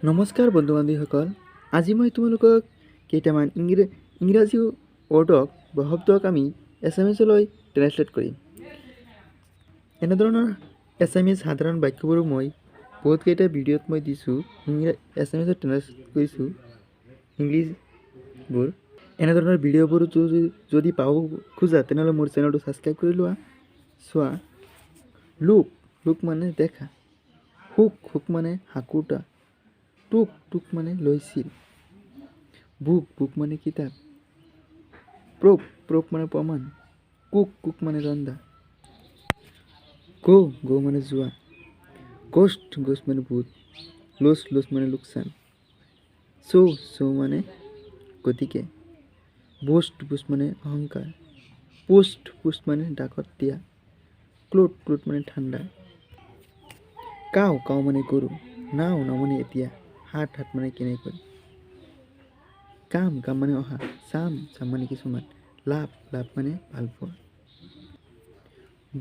নমস্কাৰ বন্ধু বান্ধৱীসকল, আজি মই তোমালোকক কেইটামান ইংৰাজী ৱৰ্ডক বা শব্দক আমি এছামিজলৈ ট্ৰেন্সলেট কৰিম। এনেধৰণৰ এছামিজ সাধাৰণ বাক্যবোৰো মই বহুতকেইটা ভিডিঅ'ত মই দিছোঁ, এছামিজত ট্ৰেন্সলেট কৰিছোঁ ইংলিছবোৰ। এনেধৰণৰ ভিডিঅ'বোৰ যদি পাব খোজা তেনেহ'লে মোৰ চেনেলটো ছাবস্ক্ৰাইব কৰি লোৱা। চোৱা, লুক মানে দেখা, হুক মানে হাকুটা, টুক মানে লৈছিল, বুক মানে কিতাপ, প্ৰুফ মানে প্ৰমাণ, কুক মানে ৰন্ধা, গো মানে যোৱা, গোষ্ট মানে ভূত, লছ মানে লোকচান, চ' মানে গতিকে, বুষ্ট মানে অহংকাৰ, পোষ্ট মানে ডাকত দিয়া, ক্লোথ মানে ঠাণ্ডা, কাও মানে গৰু, নাও মানে এতিয়া, হাত মানে কেনেকৈ, কাম মানে অহা, চাম মানে কিছুমান, লাভ মানে ভাল পোৱা,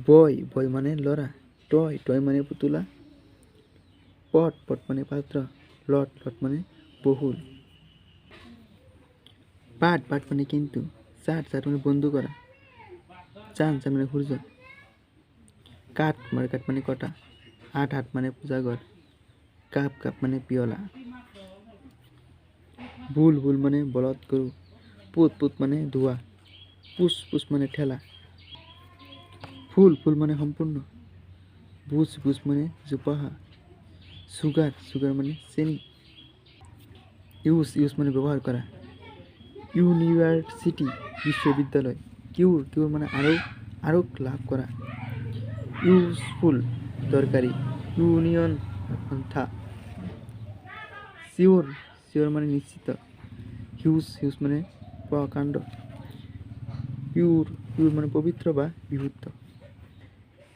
বয় মানে ল'ৰা, টয় মানে পুতলা, পট মানে পাত্ৰ, লট মানে বহুল, পাত মানে কিন্তু, চাট মানে বন্ধু কৰা, চান মানে সূৰ্য, কাঠ মানে কটা, হাত মানে পূজাঘৰ, কাপ মানে পিয়লা, ভুল মানে বলদ গৰু, পুত মানে ধোৱা, পুচ মানে ঠেলা, ফুল মানে সম্পূৰ্ণ, বুজ মানে জোপোহা, চুগাৰ মানে চেনি, ইউজ মানে ব্যৱহাৰ কৰা, ইউনিভাৰ্চিটি বিশ্ববিদ্যালয়, কিউৰ মানে আৰু লাভ কৰা, ইউজফুল দৰকাৰী, ইউনিয়ন সন্থা, চিয়ৰ মানে নিশ্চিত, হিউজ মানে প্ৰকাণ্ড, পিউৰ মানে পবিত্ৰ বা বিশুদ্ধ।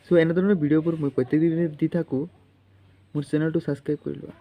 চ' এনেধৰণৰ ভিডিঅ'বোৰ মই প্ৰত্যেক দিনে দি থাকোঁ। মোৰ চেনেলটো ছাবস্ক্ৰাইব কৰি লোৱা।